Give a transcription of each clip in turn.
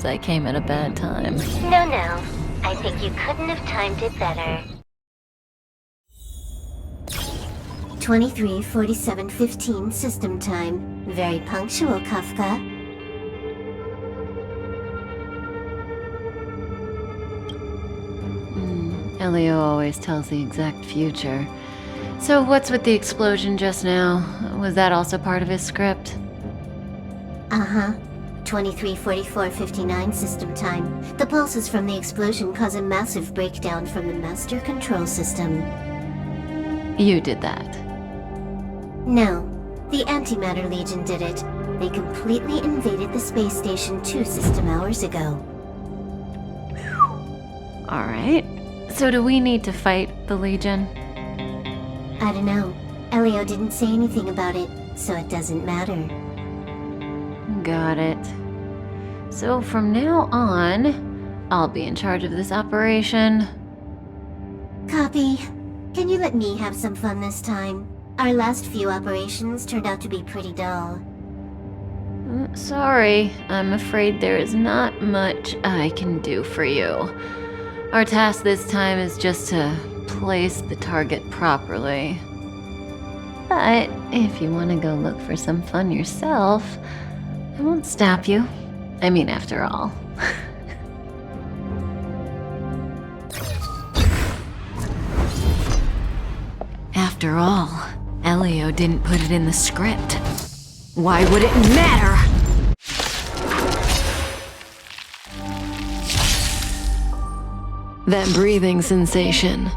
I came at a bad time. No. I think you couldn't have timed it better. 23:47:15 system time. Very punctual, Kafka. Elio always tells the exact future. So what's with the explosion just now? Was that also part of his script? Uh-huh. 23:44:59 system time. The pulses from the explosion cause a massive breakdown from the master control system. You did that. No, the Antimatter Legion did it. They completely invaded the space station 2 system hours ago. Alright. So do we need to fight the Legion? I don't know. Elio didn't say anything about it, so it doesn't matter. Got it. So from now on, I'll be in charge of this operation. Copy. Can you let me have some fun this time? Our last few operations turned out to be pretty dull. Sorry, I'm afraid there is not much I can do for you. Our task this time is just to place the target properly. But if you want to go look for some fun yourself, I won't stop you. I mean, after all. After all, Elio didn't put it in the script. Why would it matter? That breathing sensation,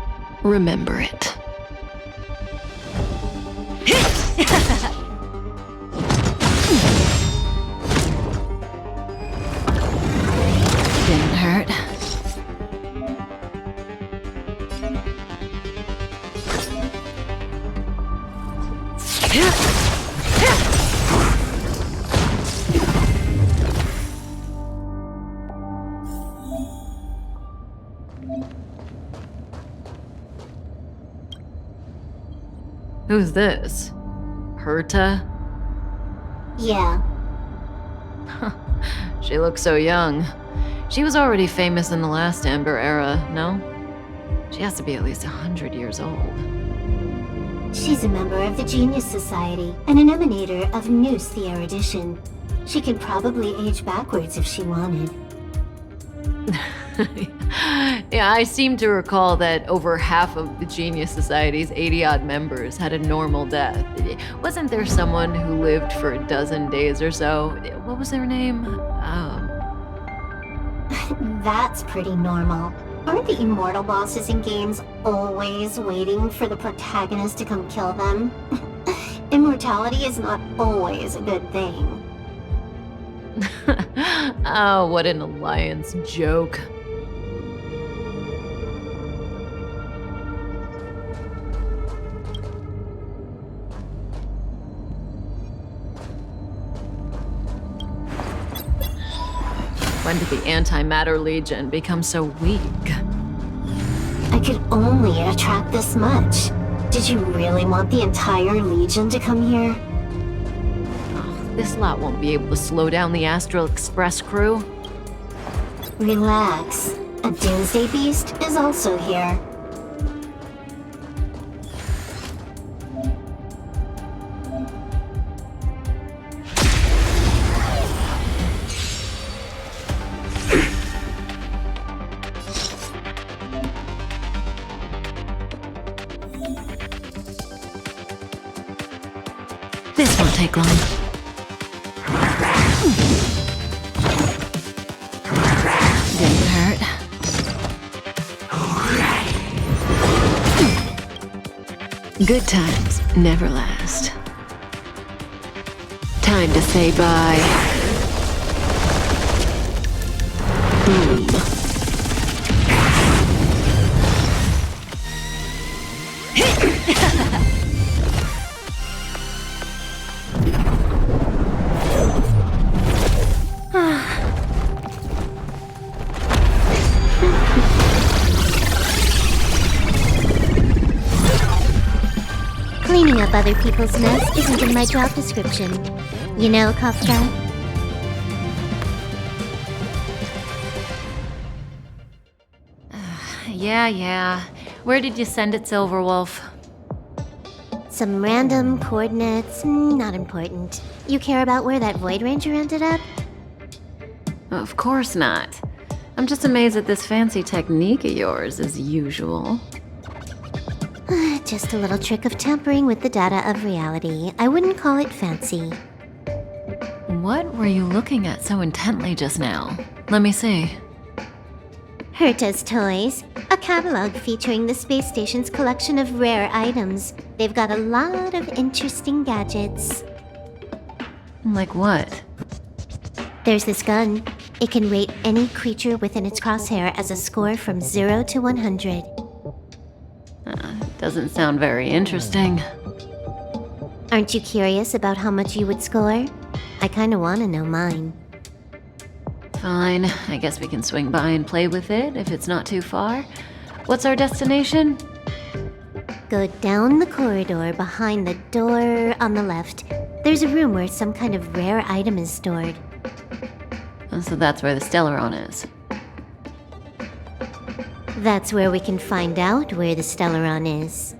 remember it. Didn't hurt. Who's this? Herta? Yeah. She looks so young. She was already famous in the last Amber era, no? She has to be at least 100 years old. She's a member of the Genius Society and an emanator of Noose the Erudition. She could probably age backwards if she wanted. Yeah, I seem to recall that over half of the Genius Society's 80-odd members had a normal death. Wasn't there someone who lived for a dozen days or so? What was their name? That's pretty normal. Aren't the immortal bosses in games always waiting for the protagonist to come kill them? Immortality is not always a good thing. Oh, what an alliance joke. When did the Antimatter Legion become so weak? I could only attract this much. Did you really want the entire Legion to come here? Oh, this lot won't be able to slow down the Astral Express crew. Relax. A Doomsday Beast is also here. This won't take long. Didn't hurt. Good times never last. Time to say bye. Boom. Cleaning up other people's mess isn't in my job description. You know, Kafka? Yeah. Where did you send it, Silverwolf? Some random coordinates, not important. You care about where that Void Ranger ended up? Of course not. I'm just amazed at this fancy technique of yours, as usual. Just a little trick of tampering with the data of reality. I wouldn't call it fancy. What were you looking at so intently just now? Let me see. Herta's Toys, a catalog featuring the space station's collection of rare items. They've got a lot of interesting gadgets. Like what? There's this gun. It can rate any creature within its crosshair as a score from 0 to 100. Doesn't sound very interesting. Aren't you curious about how much you would score? I kinda wanna know mine. Fine, I guess we can swing by and play with it if it's not too far. What's our destination? Go down the corridor behind the door on the left. There's a room where some kind of rare item is stored. So that's where the Stellaron is. That's where we can find out where the Stellaron is.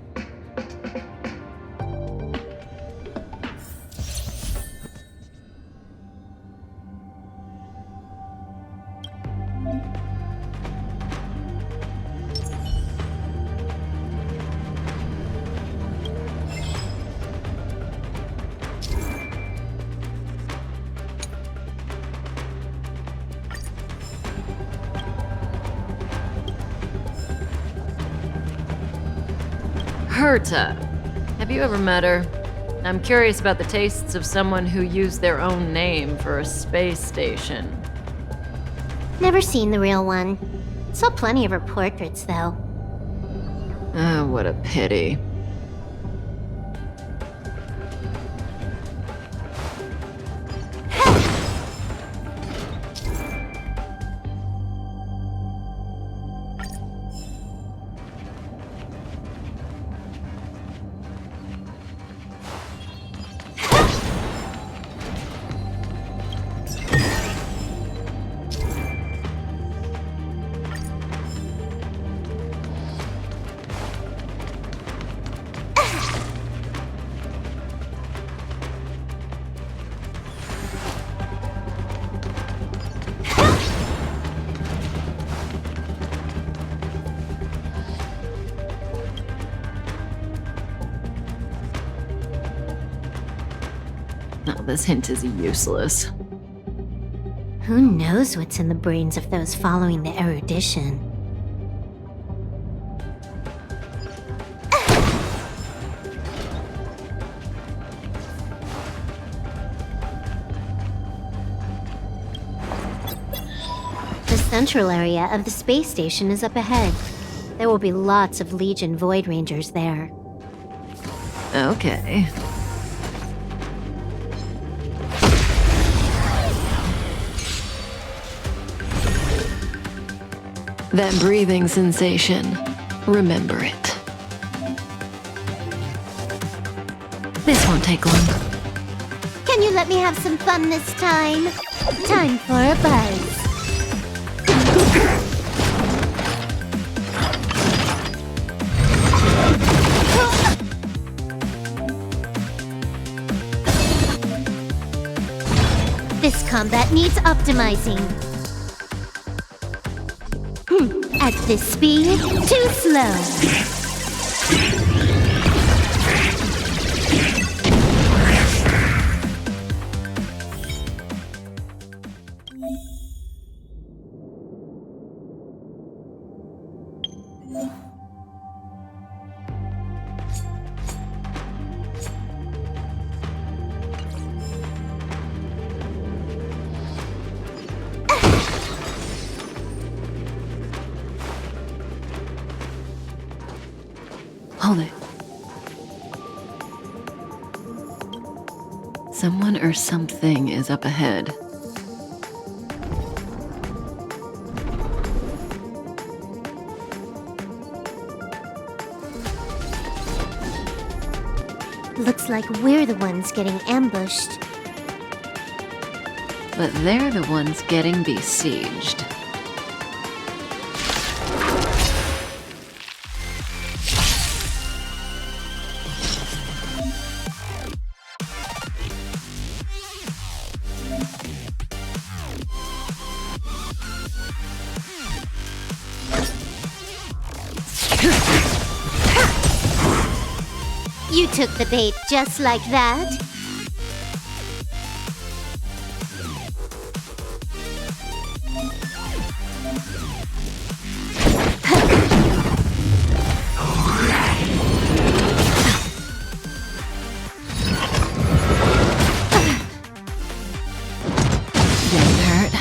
Herta. Have you ever met her? I'm curious about the tastes of someone who used their own name for a space station. Never seen the real one. Saw plenty of her portraits, though. Oh, what a pity. No, this hint is useless. Who knows what's in the brains of those following the erudition? The central area of the space station is up ahead. There will be lots of Legion Void Rangers there. Okay. That breathing sensation. Remember it. This won't take long. Can you let me have some fun this time? Time for a buzz. This combat needs optimizing. At this speed, too slow. Hold it. Someone or something is up ahead. Looks like we're the ones getting ambushed. But they're the ones getting besieged. You took the bait just like that? Getting hurt.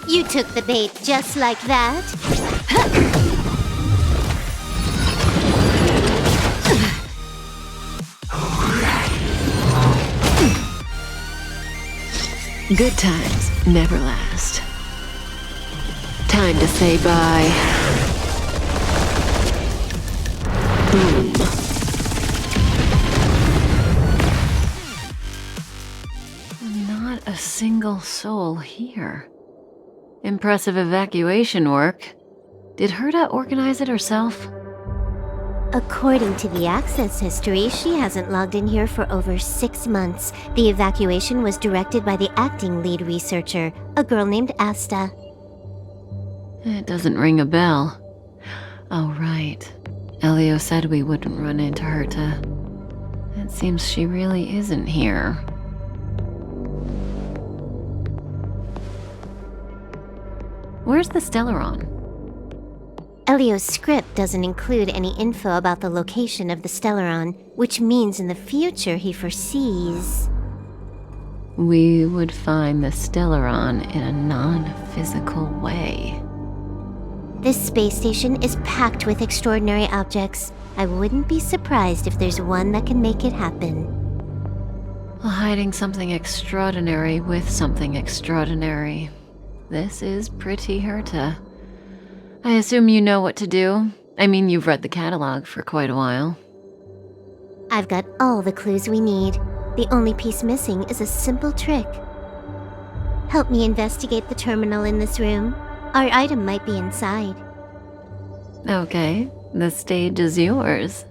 You took the bait just like that? Good times never last. Time to say bye. Boom. Not a single soul here. Impressive evacuation work. Did Herta organize it herself? According to the access history, she hasn't logged in here for over 6 months. The evacuation was directed by the acting lead researcher, a girl named Asta. It doesn't ring a bell. Oh, right. Elio said we wouldn't run into Herta. It seems she really isn't here. Where's the Stellaron? Elio's script doesn't include any info about the location of the Stellaron, which means in the future he foresees... We would find the Stellaron in a non-physical way. This space station is packed with extraordinary objects. I wouldn't be surprised if there's one that can make it happen. Well, hiding something extraordinary with something extraordinary. This is pretty Herta. I assume you know what to do. I mean, you've read the catalog for quite a while. I've got all the clues we need. The only piece missing is a simple trick. Help me investigate the terminal in this room. Our item might be inside. Okay, the stage is yours.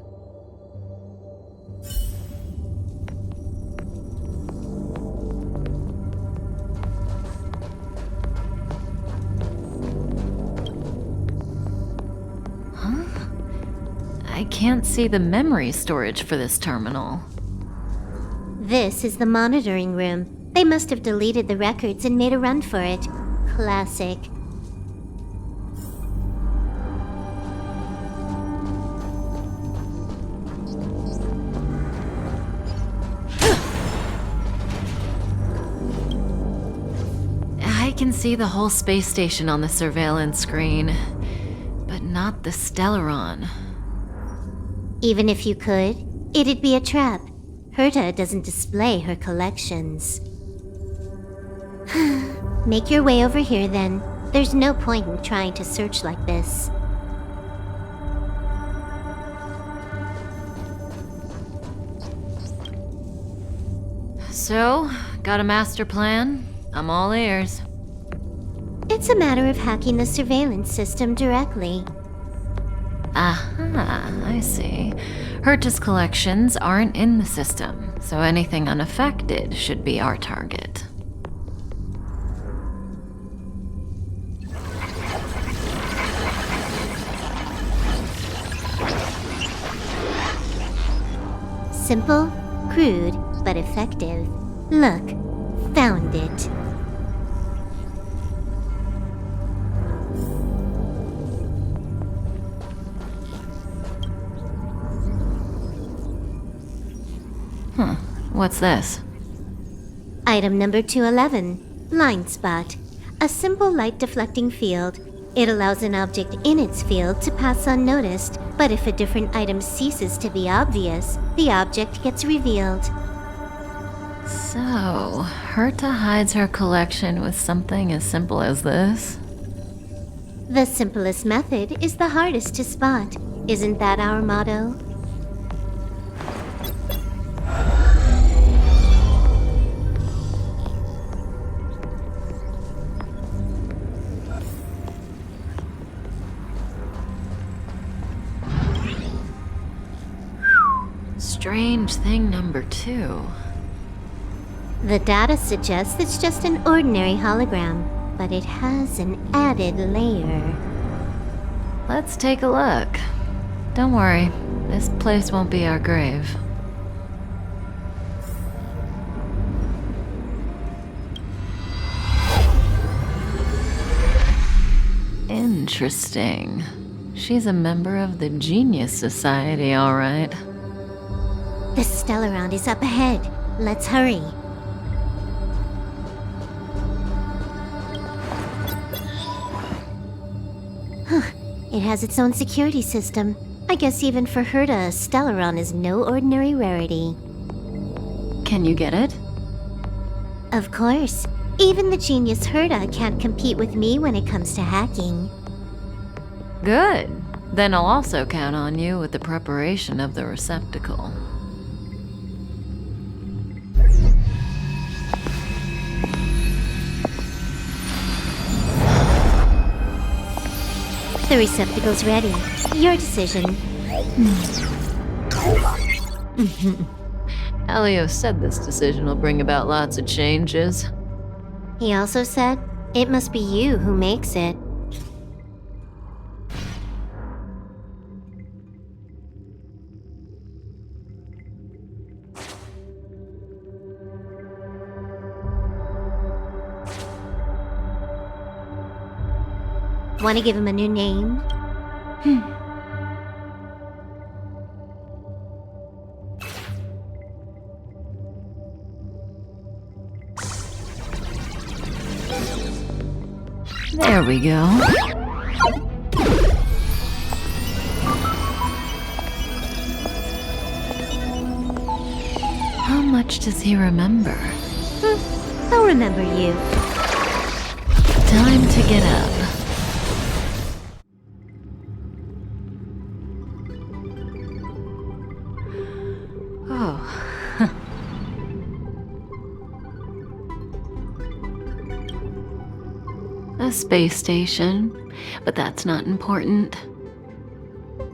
I can't see the memory storage for this terminal. This is the monitoring room. They must have deleted the records and made a run for it. Classic. I can see the whole space station on the surveillance screen, but not the Stellaron. Even if you could, it'd be a trap. Herta doesn't display her collections. Make your way over here then. There's no point in trying to search like this. So, got a master plan? I'm all ears. It's a matter of hacking the surveillance system directly. Aha, I see. Herta's collections aren't in the system, so anything unaffected should be our target. Simple, crude, but effective. Look, found it. What's this? Item number 211, Blind Spot. A simple light deflecting field. It allows an object in its field to pass unnoticed, but if a different item ceases to be obvious, the object gets revealed. So, Herta hides her collection with something as simple as this? The simplest method is the hardest to spot. Isn't that our motto? Strange thing number 2. The data suggests it's just an ordinary hologram. but it has an added layer. Let's take a look. Don't worry, this place won't be our grave. Interesting. She's a member of the Genius Society, all right. The Stellaround is up ahead. Let's hurry. It has its own security system. I guess even for Herta, Stellaround is no ordinary rarity. Can you get it? Of course. Even the genius Herta can't compete with me when it comes to hacking. Good. Then I'll also count on you with the preparation of the receptacle. The receptacle's ready. Your decision. Elio said this decision will bring about lots of changes. He also said, it must be you who makes it. Want to give him a new name? There we go. How much does he remember? I'll remember you. Time to get up. Oh. A space station, but that's not important.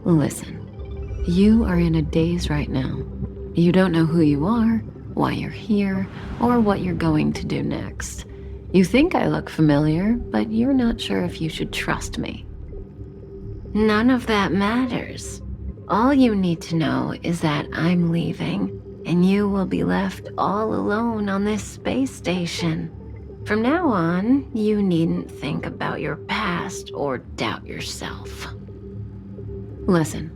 Listen, you are in a daze right now. You don't know who you are, why you're here, or what you're going to do next. You think I look familiar, but you're not sure if you should trust me. None of that matters. All you need to know is that I'm leaving, and you will be left all alone on this space station. From now on, you needn't think about your past or doubt yourself. Listen,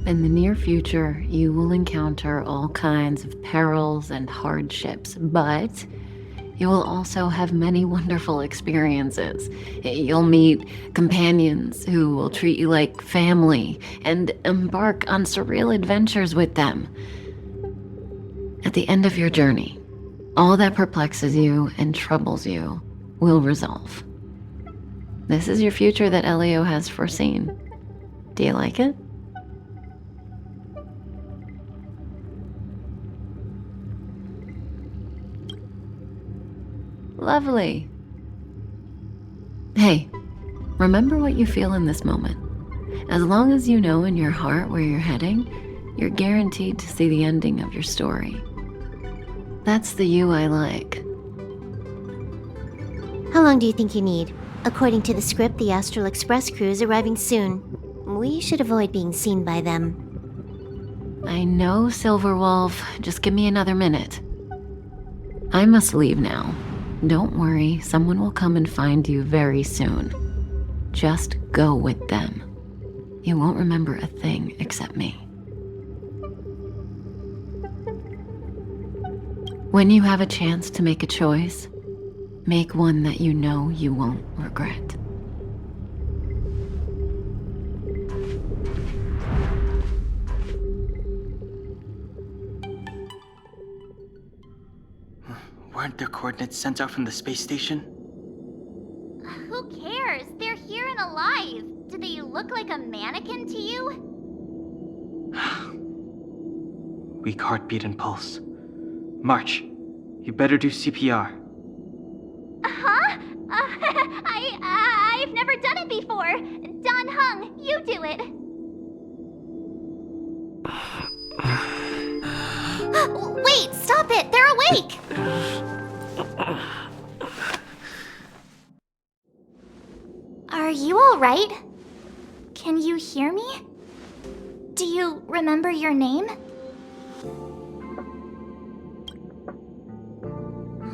in the near future, you will encounter all kinds of perils and hardships, but you will also have many wonderful experiences. You'll meet companions who will treat you like family and embark on surreal adventures with them. At the end of your journey, all that perplexes you and troubles you will resolve. This is your future that Elio has foreseen. Do you like it? Lovely. Hey, remember what you feel in this moment. As long as you know in your heart where you're heading, you're guaranteed to see the ending of your story. That's the you I like. How long do you think you need? According to the script, the Astral Express crew is arriving soon. We should avoid being seen by them. I know, Silverwolf. Just give me another minute. I must leave now. Don't worry, someone will come and find you very soon. Just go with them. You won't remember a thing except me. When you have a chance to make a choice, make one that you know you won't regret. Weren't their coordinates sent out from the space station? Who cares? They're here and alive. Do they look like a mannequin to you? Weak heartbeat and pulse. March, you better do CPR. Huh? I've never done it before. Don Hung, you do it. Wait, stop it! They're awake! Are you alright? Can you hear me? Do you remember your name?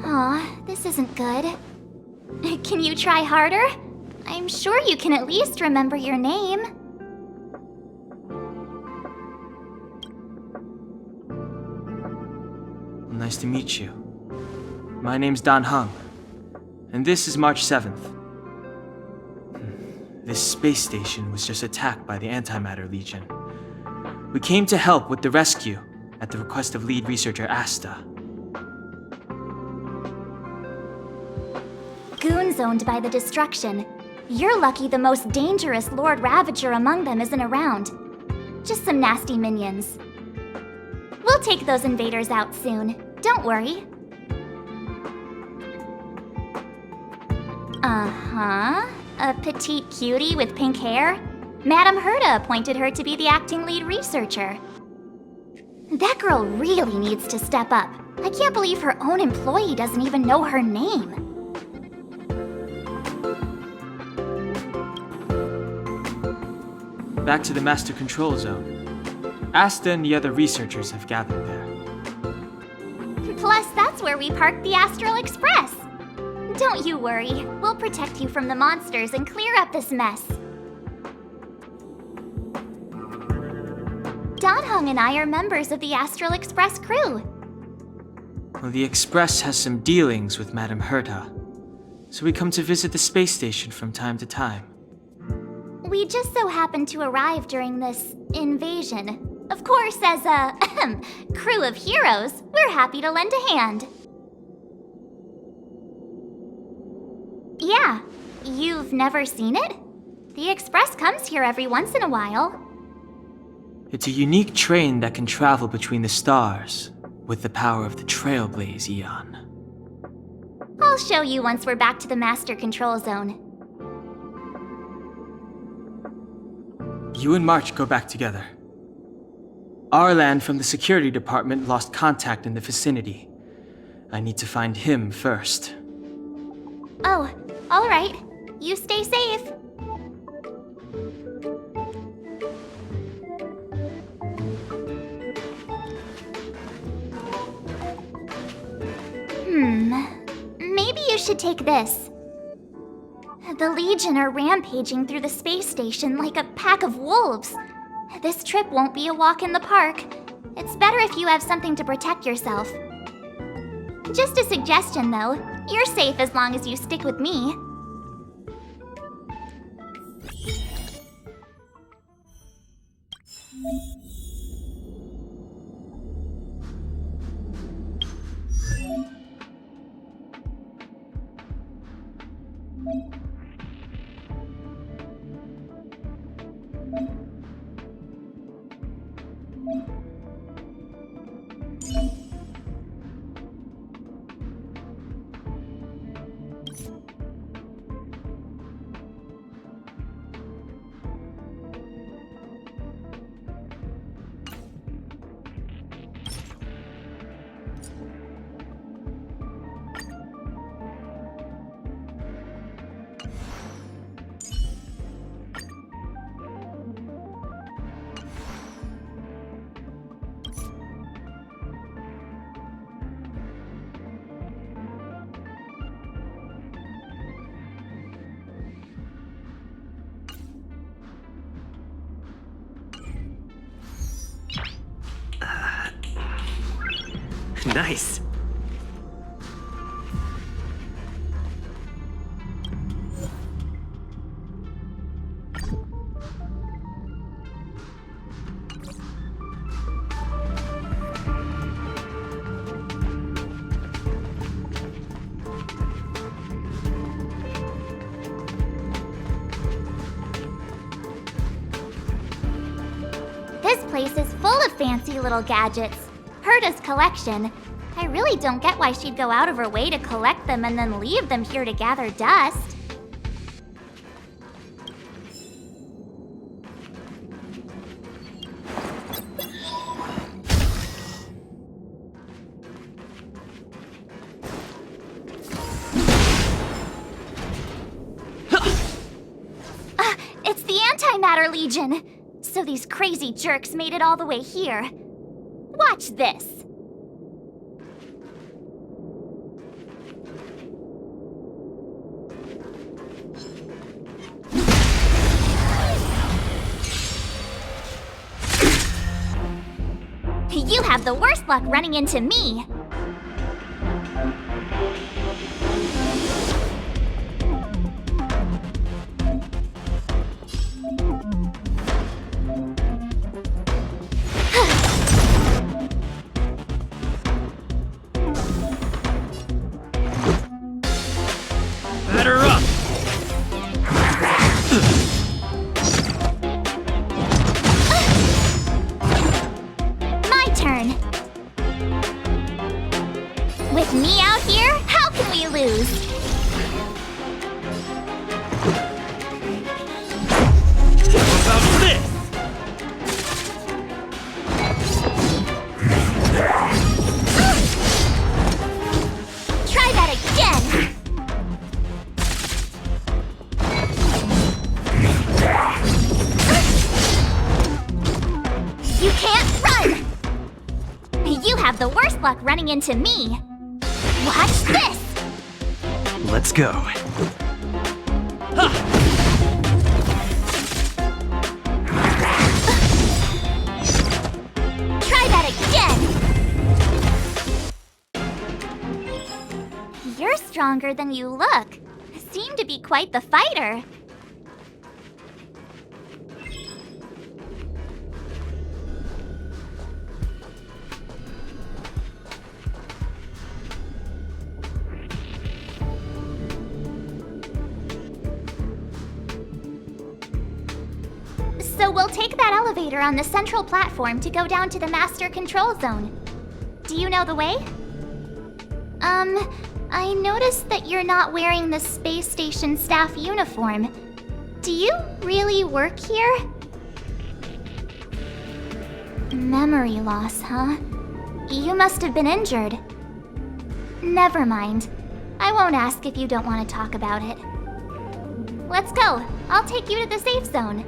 Aw, this isn't good. Can you try harder? I'm sure you can at least remember your name. Well, nice to meet you. My name's Dan Heng, and this is March 7th. This space station was just attacked by the Antimatter Legion. We came to help with the rescue at the request of lead researcher Asta. Goons owned by the destruction. You're lucky the most dangerous Lord Ravager among them isn't around. Just some nasty minions. We'll take those invaders out soon. Don't worry. Uh-huh. A petite cutie with pink hair? Madame Herta appointed her to be the acting lead researcher. That girl really needs to step up. I can't believe her own employee doesn't even know her name. Back to the Master Control Zone. Asta and the other researchers have gathered there. Plus, that's where we parked the Astral Express. Don't you worry. We'll protect you from the monsters and clear up this mess. Dan Heng and I are members of the Astral Express crew. Well, the Express has some dealings with Madame Herta, so we come to visit the space station from time to time. We just so happened to arrive during this invasion. Of course, as a crew of heroes, we're happy to lend a hand. Yeah, you've never seen it? The Express comes here every once in a while. It's a unique train that can travel between the stars with the power of the Trailblaze Eon. I'll show you once we're back to the Master Control Zone. You and March go back together. Arlan from the security department lost contact in the vicinity. I need to find him first. Oh, all right. You stay safe. Maybe you should take this. The Legion are rampaging through the space station like a pack of wolves. This trip won't be a walk in the park. It's better if you have something to protect yourself. Just a suggestion, though. You're safe as long as you stick with me. Nice. This place is full of fancy little gadgets. Herta's collection. I really don't get why she'd go out of her way to collect them and then leave them here to gather dust. Scatter Legion! So these crazy jerks made it all the way here. Watch this! You have the worst luck running into me! Batter up! My turn! With me out here, how can we lose? What about this? Try that again! You can't run! You have the worst luck running into me. Watch this! Let's go. Try that again! You're stronger than you look. Seem to be quite the fighter. So we'll take that elevator on the central platform to go down to the master control zone. Do you know the way? I noticed that you're not wearing the space station staff uniform. Do you really work here? Memory loss, huh? You must have been injured. Never mind. I won't ask if you don't want to talk about it. Let's go. I'll take you to the safe zone.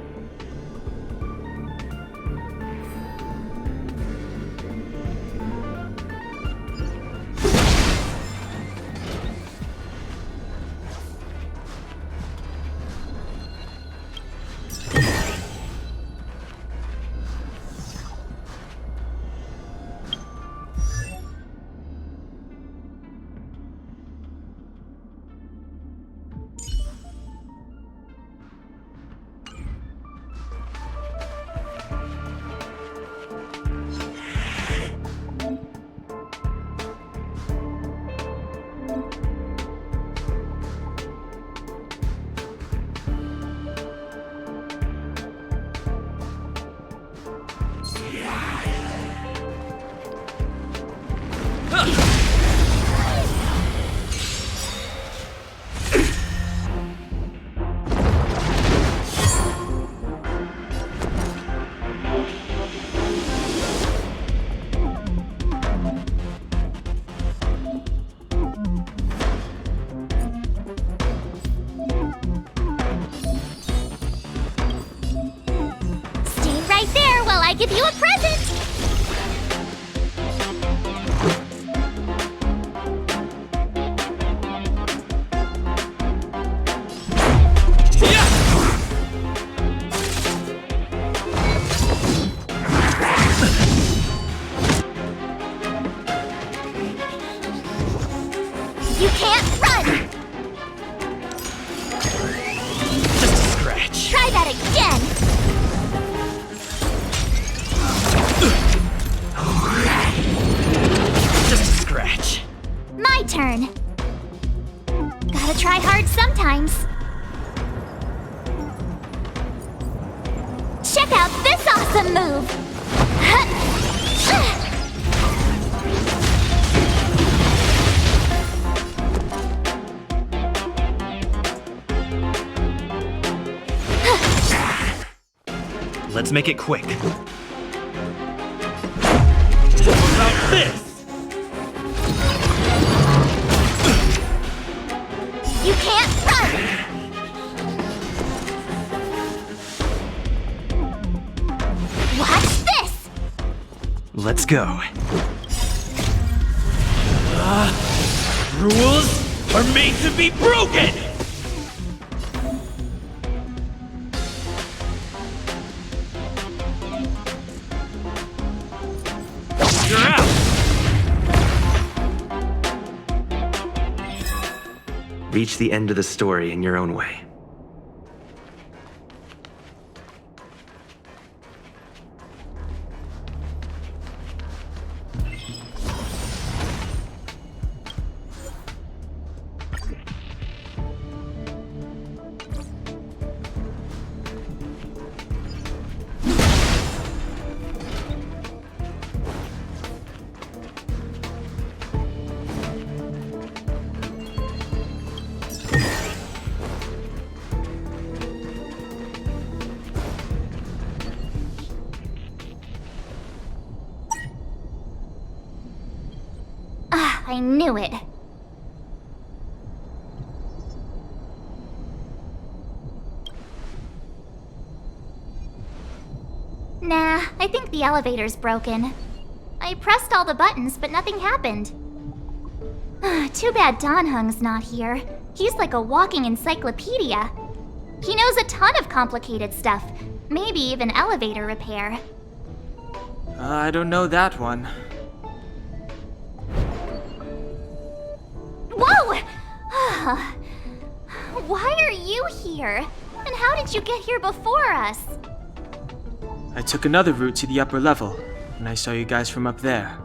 I give you a present! You can't run! Just a scratch. Try that again! Just a scratch. My turn. Gotta try hard sometimes. Check out this awesome move! Let's make it quick. How about this? You can't run! Let's go. Rules are made to be broken! You're out! Reach the end of the story in your own way. I knew it. Nah, I think the elevator's broken. I pressed all the buttons, but nothing happened. Too bad Danhung's not here. He's like a walking encyclopedia. He knows a ton of complicated stuff, maybe even elevator repair. I don't know that one. Whoa! Why are you here? And how did you get here before us? I took another route to the upper level, and I saw you guys from up there.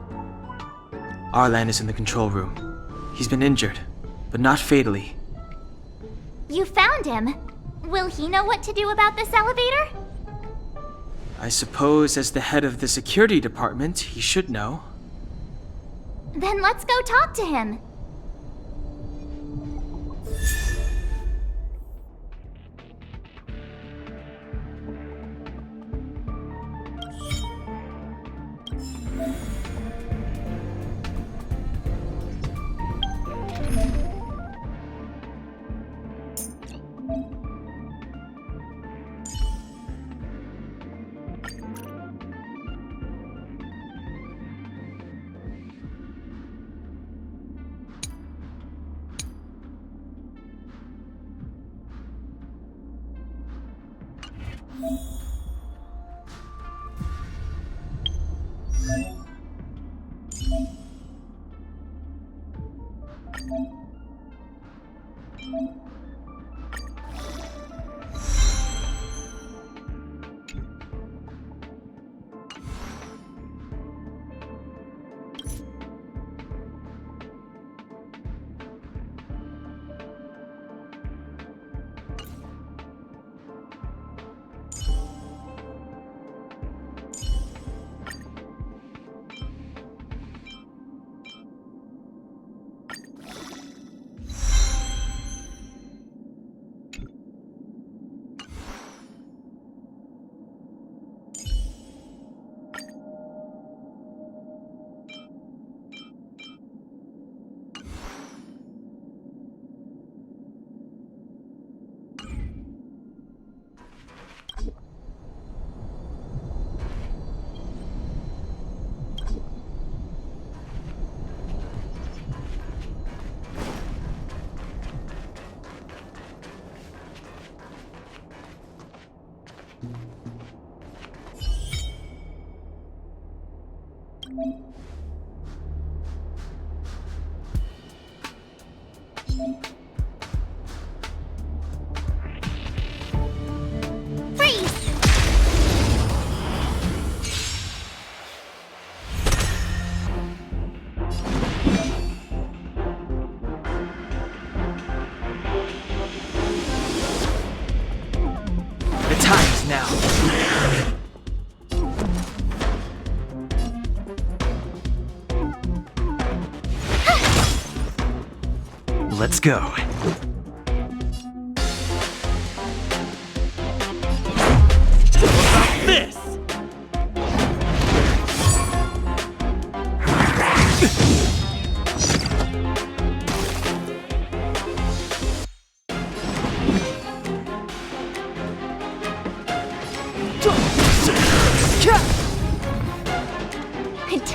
Arlan is in the control room. He's been injured, but not fatally. You found him. Will he know what to do about this elevator? I suppose as the head of the security department, he should know. Then let's go talk to him. Now. Let's go. This!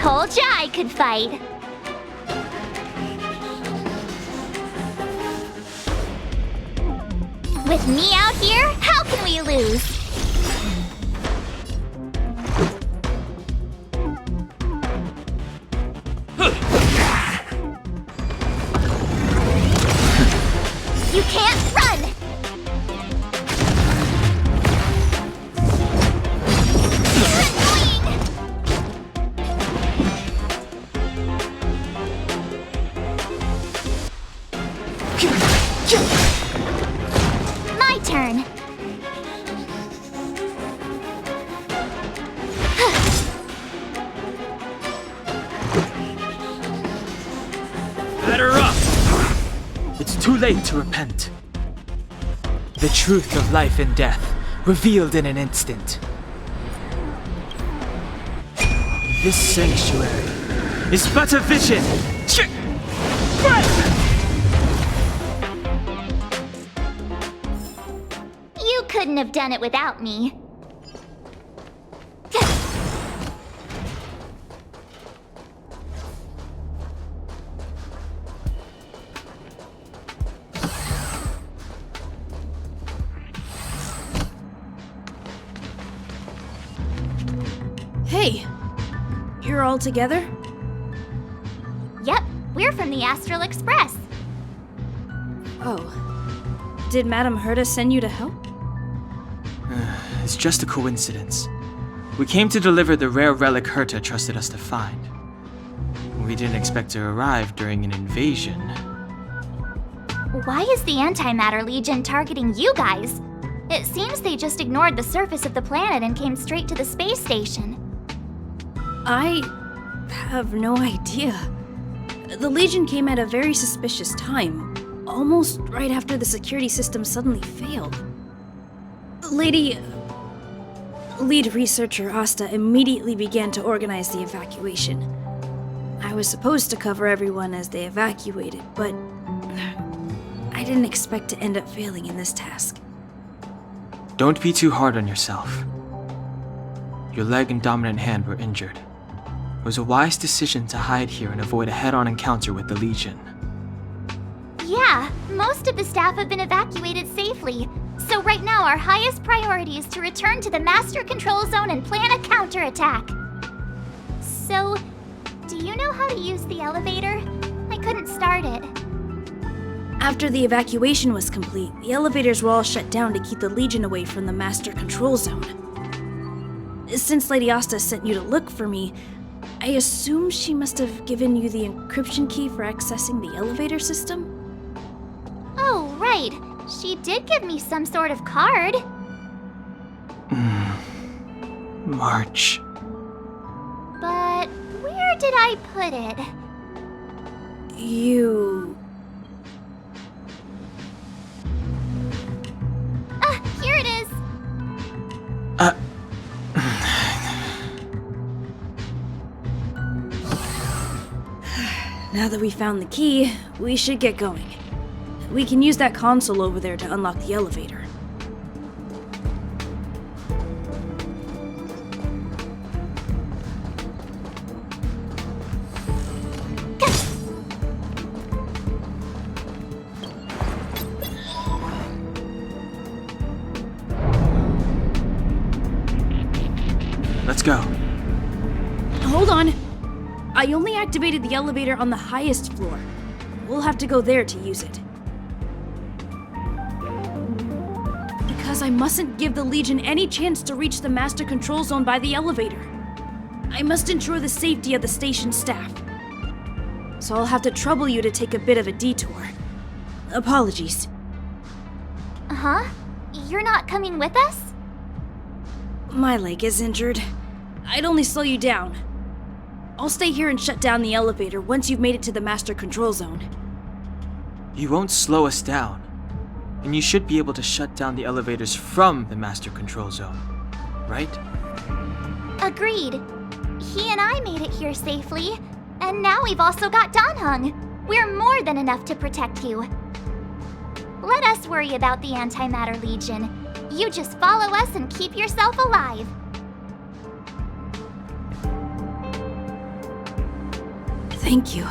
Told ya I could fight. With me out here, how can we lose? You can't run! You're annoying! My turn. Batter up! It's too late to repent. The truth of life and death, revealed in an instant. This sanctuary is but a vision. You couldn't have done it without me. Hey, you're all together? Yep, we're from the Astral Express. Oh. Did Madame Herta send you to help? It's just a coincidence. We came to deliver the rare relic Herta trusted us to find. We didn't expect to arrive during an invasion. Why is the Antimatter Legion targeting you guys? It seems they just ignored the surface of the planet and came straight to the space station. I have no idea. The Legion came at a very suspicious time, almost right after the security system suddenly failed. Lead researcher Asta immediately began to organize the evacuation. I was supposed to cover everyone as they evacuated, but I didn't expect to end up failing in this task. Don't be too hard on yourself. Your leg and dominant hand were injured. It was a wise decision to hide here and avoid a head-on encounter with the Legion. Yeah, most of the staff have been evacuated safely. So right now our highest priority is to return to the Master Control Zone and plan a counterattack. So, do you know how to use the elevator? I couldn't start it. After the evacuation was complete, the elevators were all shut down to keep the Legion away from the Master Control Zone. Since Lady Asta sent you to look for me, I assume she must have given you the encryption key for accessing the elevator system? Oh, right. She did give me some sort of card. March. But where did I put it? You... Here it is. Now that we found the key, we should get going. We can use that console over there to unlock the elevator. Let's go. Hold on! I only activated the elevator on the highest floor. We'll have to go there to use it. Because I mustn't give the Legion any chance to reach the Master Control Zone by the elevator. I must ensure the safety of the station staff. So I'll have to trouble you to take a bit of a detour. Apologies. Huh? You're not coming with us? My leg is injured. I'd only slow you down. I'll stay here and shut down the elevator once you've made it to the Master Control Zone. You won't slow us down. And you should be able to shut down the elevators from the Master Control Zone, right? Agreed. He and I made it here safely, and now we've also got Danheng. We're more than enough to protect you. Let us worry about the Antimatter Legion. You just follow us and keep yourself alive. Thank you.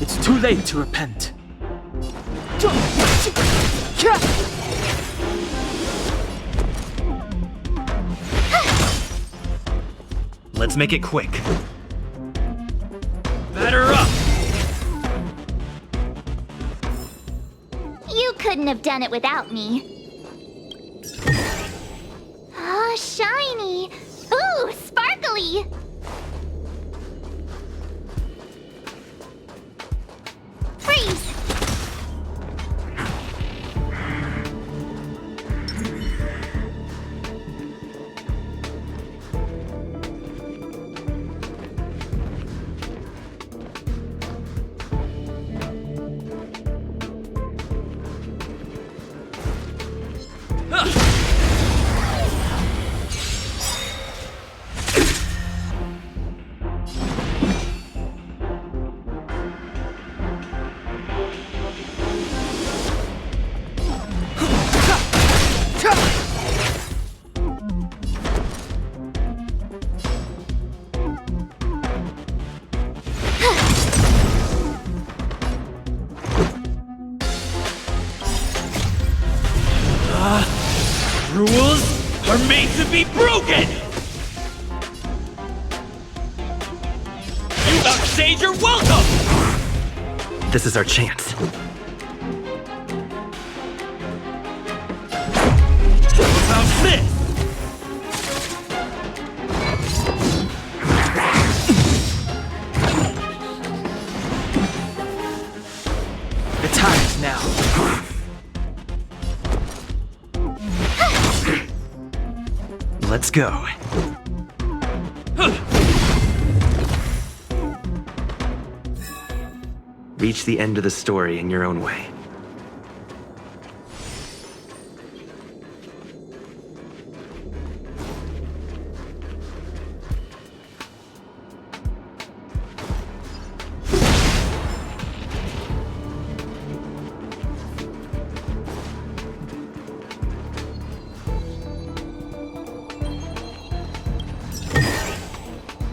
It's too late to repent. Let's make it quick. Batter up! You couldn't have done it without me. Ah, shiny! Ooh, sparkly! Freeze! Rules are made to be broken! You outstayed your welcome! This is our chance. How's this? The time is now. Let's go. Reach the end of the story in your own way.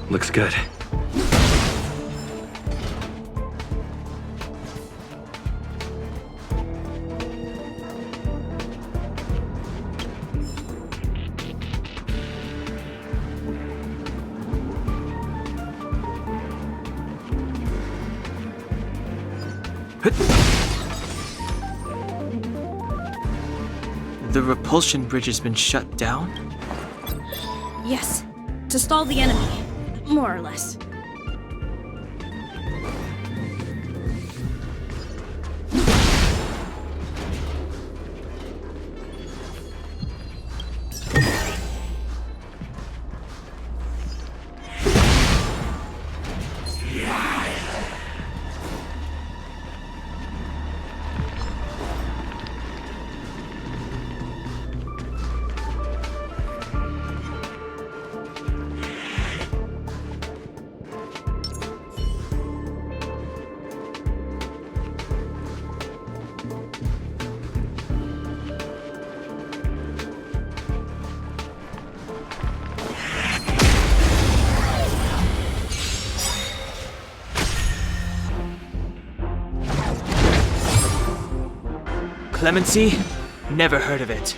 Looks good. The repulsion bridge has been shut down? Yes. to stall the enemy, more or less. Clemency? Never heard of it.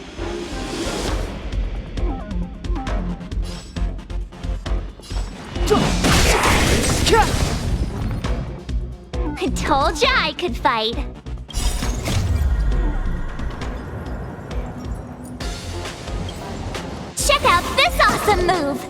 I told ya I could fight. Check out this awesome move!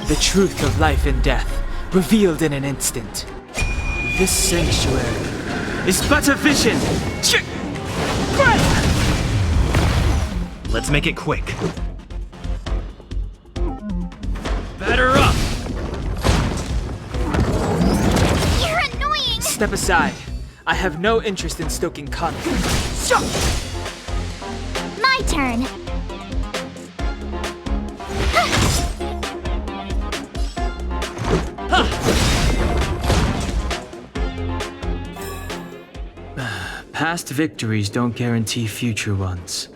The truth of life and death, revealed in an instant. This sanctuary is but a vision! Let's make it quick. Batter up! You're annoying! Step aside. I have no interest in stoking conflict. My turn. Past victories don't guarantee future ones.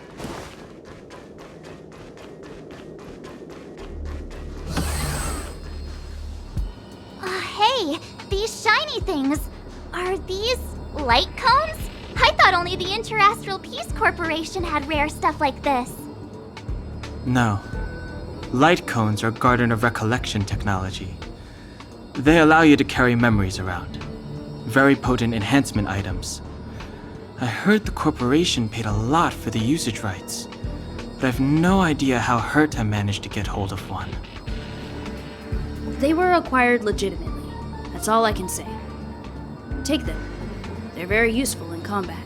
Hey, these shiny things. Are these light cones? I thought only the Interastral Peace Corporation had rare stuff like this. No. Light cones are Garden of Recollection technology. They allow you to carry memories around. Very potent enhancement items. I heard the corporation paid a lot for the usage rights, but I've no idea how Herta managed to get hold of one. They were acquired legitimately. That's all I can say. Take them. They're very useful in combat.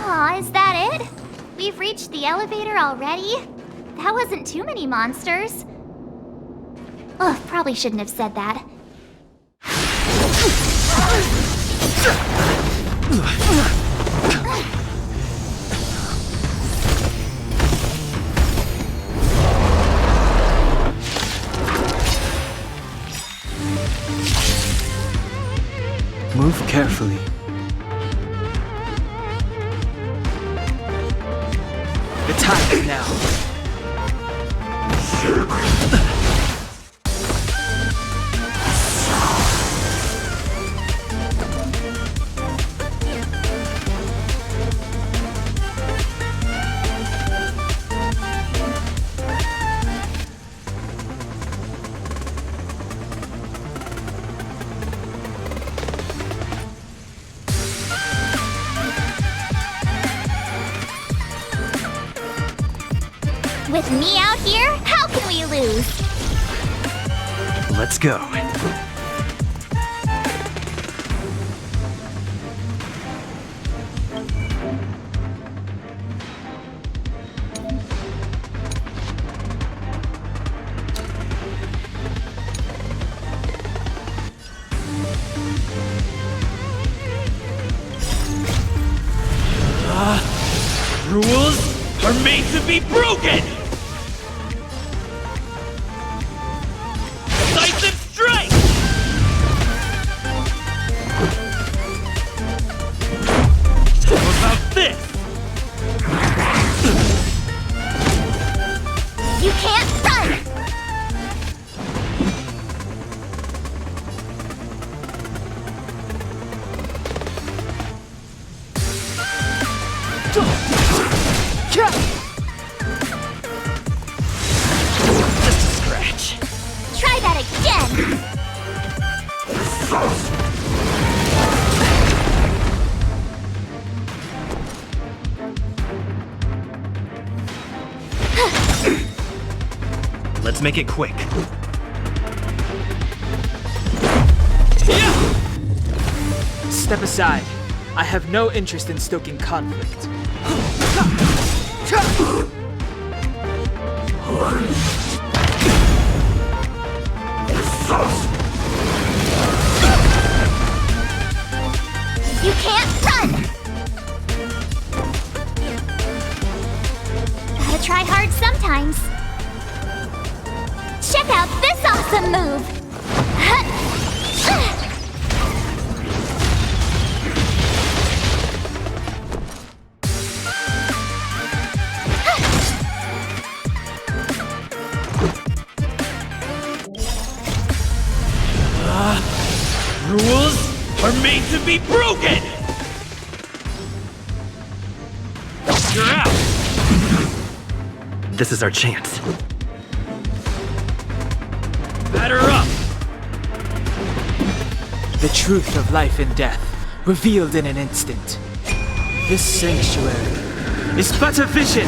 Aw, is that it? We've reached the elevator already? That wasn't too many monsters. Ugh, probably shouldn't have said that. Move carefully. The time is now. With me out here, how can we lose? Let's go. Rules are made to be broken! Decisive strike! How about this? You can't run! Just a scratch. Try that again! Let's make it quick. Step aside. I have no interest in stoking conflict. You can't run! Gotta try hard sometimes. Check out this awesome move! Rules are made to be broken! You're out! This is our chance. Batter up! The truth of life and death, revealed in an instant. This sanctuary is but a vision.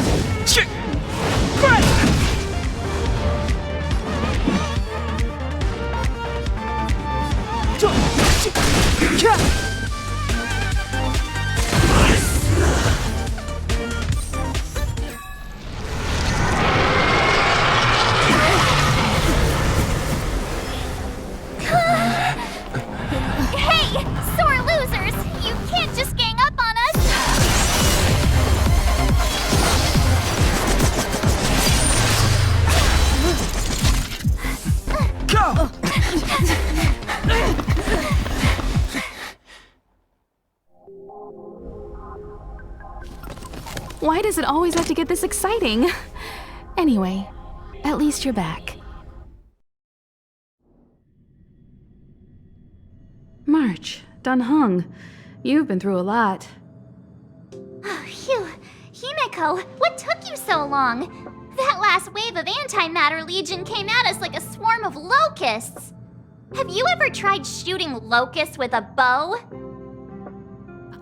Hey, sore losers! You can't just gang up on us! Go! Why does it always have to get this exciting? Anyway, at least you're back. March, Dunhung, you've been through a lot. Oh, phew. Himeko, what took you so long? That last wave of antimatter legion came at us like a swarm of locusts. Have you ever tried shooting locusts with a bow?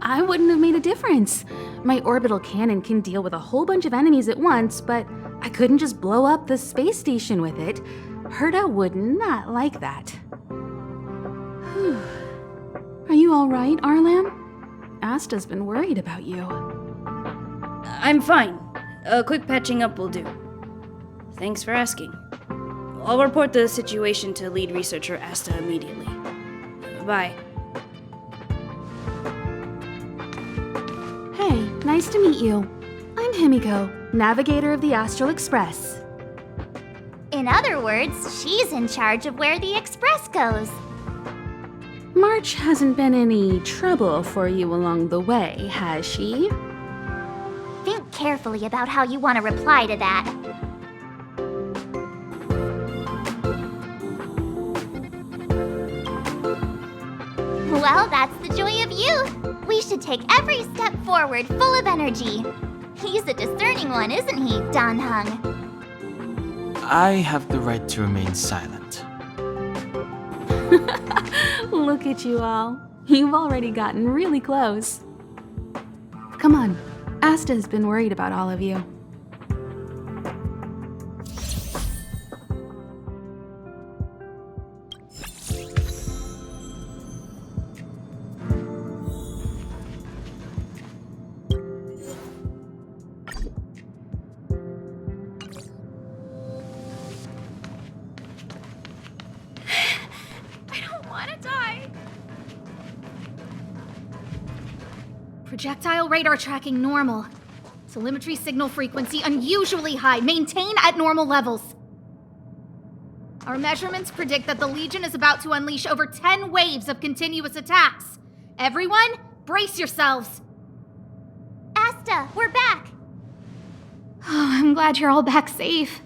I wouldn't have made a difference. My orbital cannon can deal with a whole bunch of enemies at once, but I couldn't just blow up the space station with it. Herta would not like that. Whew. Are you all right, Arlam? Asta's been worried about you. I'm fine. A quick patching up will do. Thanks for asking. I'll report the situation to lead researcher Asta immediately. Bye. Hey, nice to meet you. I'm Himiko, navigator of the Astral Express. In other words, she's in charge of where the express goes. March hasn't been any trouble for you along the way, has she? Think carefully about how you want to reply to that. Well, that's the joy of youth. We should take every step forward full of energy. He's a discerning one, isn't he, Danhung? I have the right to remain silent. Look at you all. You've already gotten really close. Come on, Asta has been worried about all of you. Projectile radar tracking normal. Telemetry signal frequency unusually high. Maintain at normal levels. Our measurements predict that the Legion is about to unleash over 10 waves of continuous attacks. Everyone, brace yourselves. Asta, we're back! Oh, I'm glad you're all back safe.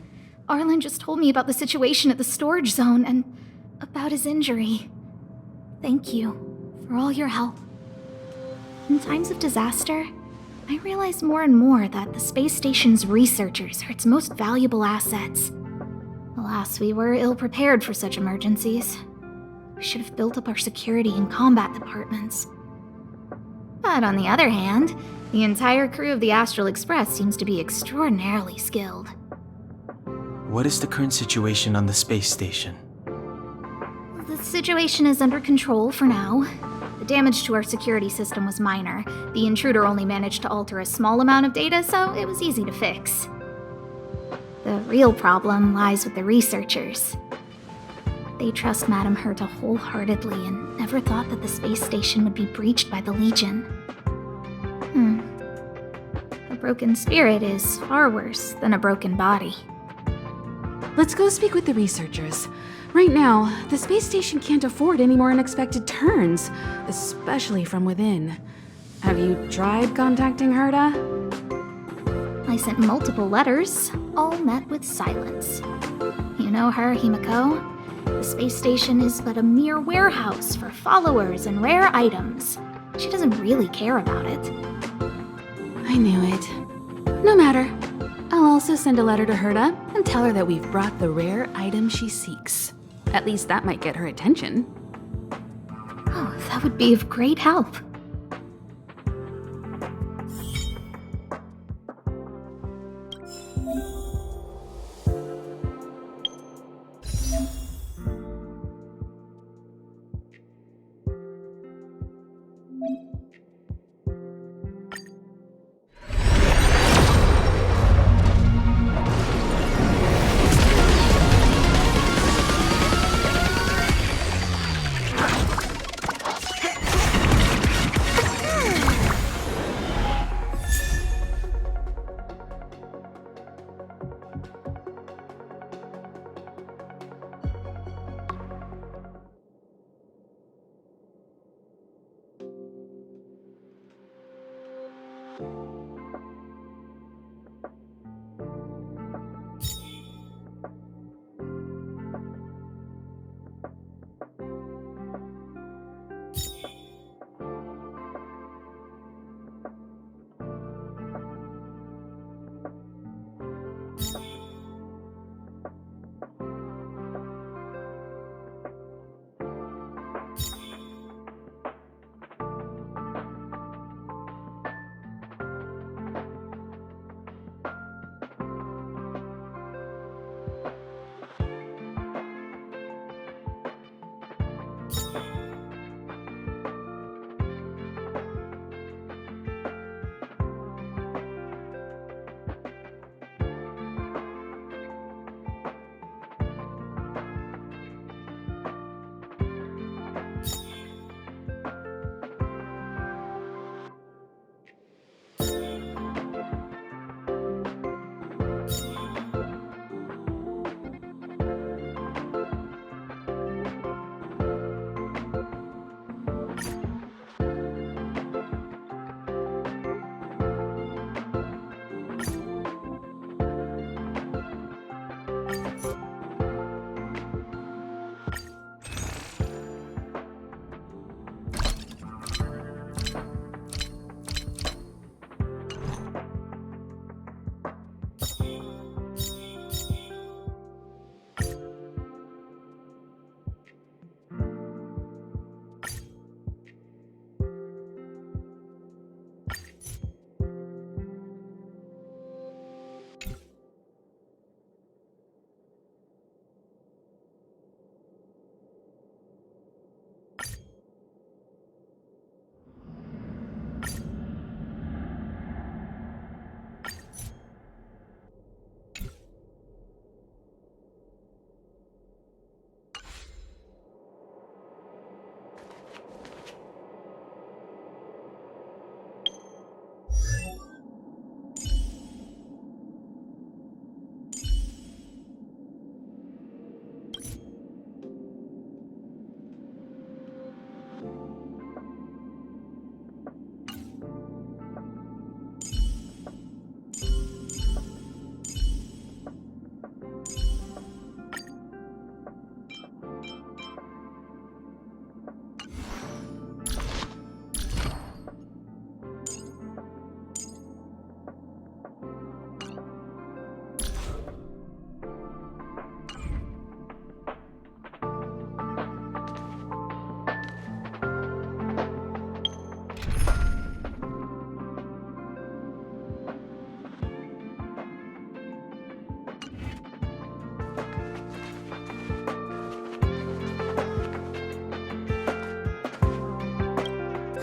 Arlen just told me about the situation at the storage zone and about his injury. Thank you for all your help. In times of disaster, I realize more and more that the space station's researchers are its most valuable assets. Alas, we were ill-prepared for such emergencies. We should have built up our security and combat departments. But on the other hand, the entire crew of the Astral Express seems to be extraordinarily skilled. What is the current situation on the space station? The situation is under control for now. The damage to our security system was minor. The intruder only managed to alter a small amount of data, so it was easy to fix. The real problem lies with the researchers. They trust Madame Herta wholeheartedly and never thought that the space station would be breached by the Legion. A broken spirit is far worse than a broken body. Let's go speak with the researchers. Right now, the space station can't afford any more unexpected turns, especially from within. Have you tried contacting Herta? I sent multiple letters, all met with silence. You know her, Himiko? The space station is but a mere warehouse for followers and rare items. She doesn't really care about it. I knew it. No matter. I'll also send a letter to Herta and tell her that we've brought the rare item she seeks. At least that might get her attention. Oh, that would be of great help.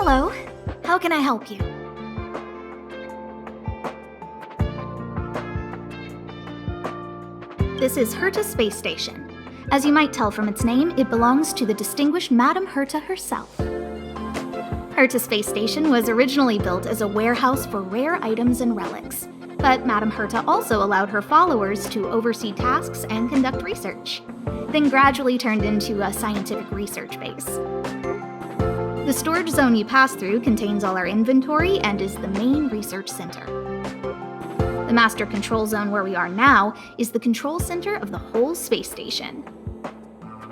Hello. How can I help you? This is Herta Space Station. As you might tell from its name, it belongs to the distinguished Madame Herta herself. Herta Space Station was originally built as a warehouse for rare items and relics, but Madame Herta also allowed her followers to oversee tasks and conduct research, then gradually turned into a scientific research base. The storage zone you pass through contains all our inventory and is the main research center. The master control zone where we are now is the control center of the whole space station.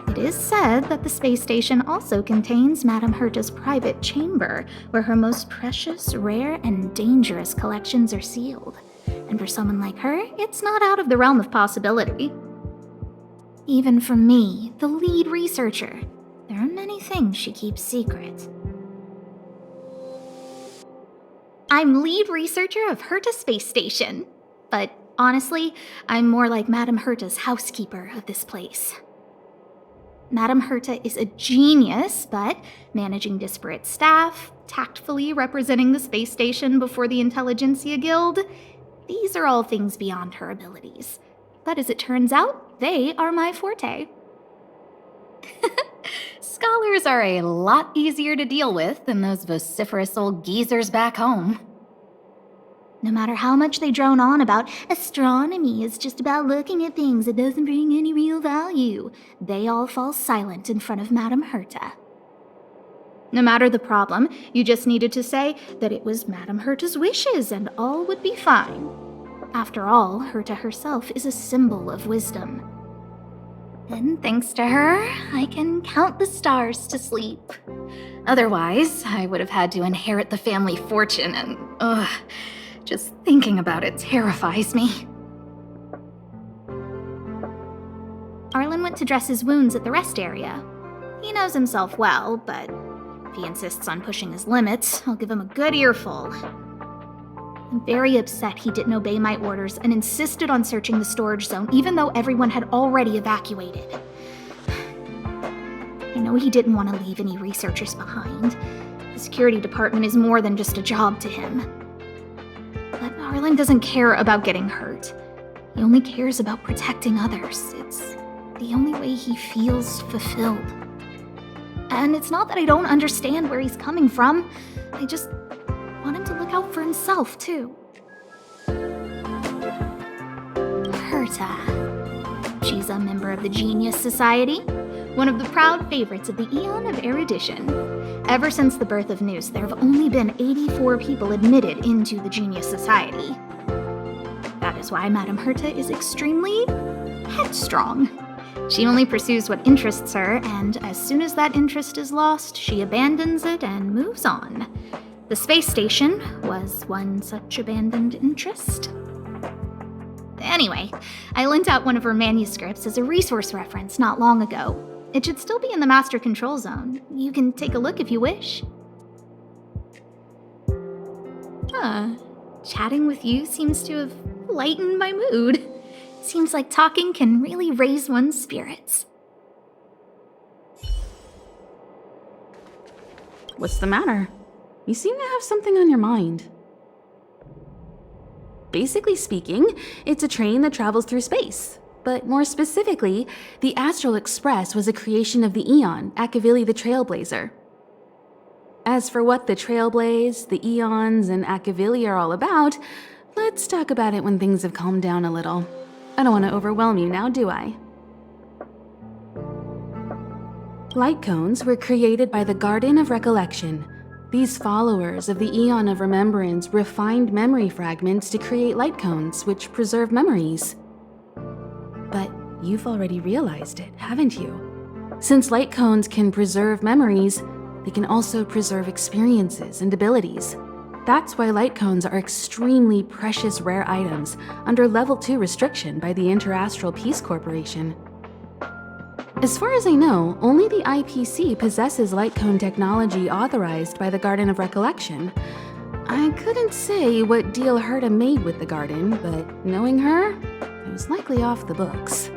It is said that the space station also contains Madame Herta's private chamber, where her most precious, rare, and dangerous collections are sealed. And for someone like her, it's not out of the realm of possibility. Even for me, the lead researcher, there are many things she keeps secret. I'm lead researcher of Herta Space Station, but honestly, I'm more like Madame Herta's housekeeper of this place. Madame Herta is a genius, but managing disparate staff, tactfully representing the space station before the Intelligentsia Guild, these are all things beyond her abilities. But as it turns out, they are my forte. Scholars are a lot easier to deal with than those vociferous old geezers back home. No matter how much they drone on about astronomy is just about looking at things that doesn't bring any real value, they all fall silent in front of Madame Herta. No matter the problem, you just needed to say that it was Madame Herta's wishes and all would be fine. After all, Herta herself is a symbol of wisdom. And thanks to her, I can count the stars to sleep. Otherwise, I would have had to inherit the family fortune and, just thinking about it terrifies me. Arlen went to dress his wounds at the rest area. He knows himself well, but if he insists on pushing his limits, I'll give him a good earful. I'm very upset he didn't obey my orders and insisted on searching the storage zone even though everyone had already evacuated. I know he didn't want to leave any researchers behind. The security department is more than just a job to him. But Arlen doesn't care about getting hurt. He only cares about protecting others. It's the only way he feels fulfilled. And it's not that I don't understand where he's coming from. I just want him to look out for himself, too. Herta. She's a member of the Genius Society, one of the proud favorites of the Eon of Erudition. Ever since the birth of Noose, there have only been 84 people admitted into the Genius Society. That is why Madame Herta is extremely headstrong. She only pursues what interests her, and as soon as that interest is lost, she abandons it and moves on. The space station was one such abandoned interest. Anyway, I lent out one of her manuscripts as a resource reference not long ago. It should still be in the Master Control Zone. You can take a look if you wish. Chatting with you seems to have lightened my mood. Seems like talking can really raise one's spirits. What's the matter? You seem to have something on your mind. Basically speaking, it's a train that travels through space. But more specifically, the Astral Express was a creation of the Eon, Akavili the Trailblazer. As for what the Trailblaze, the Eons, and Akavili are all about, let's talk about it when things have calmed down a little. I don't want to overwhelm you now, do I? Light cones were created by the Garden of Recollection. These followers of the Eon of Remembrance refined memory fragments to create light cones, which preserve memories. But you've already realized it, haven't you? Since light cones can preserve memories, they can also preserve experiences and abilities. That's why light cones are extremely precious rare items under Level 2 restriction by the Interastral Peace Corporation. As far as I know, only the IPC possesses light cone technology authorized by the Garden of Recollection. I couldn't say what deal Herta made with the Garden, but knowing her, it was likely off the books.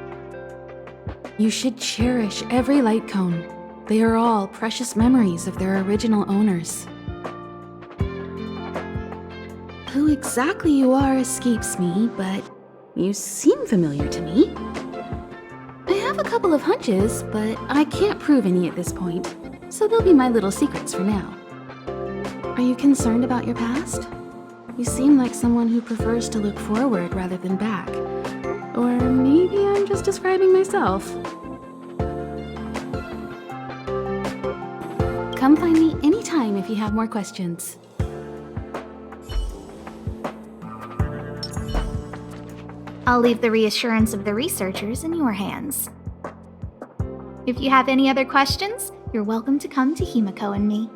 You should cherish every light cone. They are all precious memories of their original owners. Who exactly you are escapes me, but you seem familiar to me. I have a couple of hunches, but I can't prove any at this point, so they'll be my little secrets for now. Are you concerned about your past? You seem like someone who prefers to look forward rather than back. Or maybe I'm just describing myself. Come find me anytime if you have more questions. I'll leave the reassurance of the researchers in your hands. If you have any other questions, you're welcome to come to Himiko and me.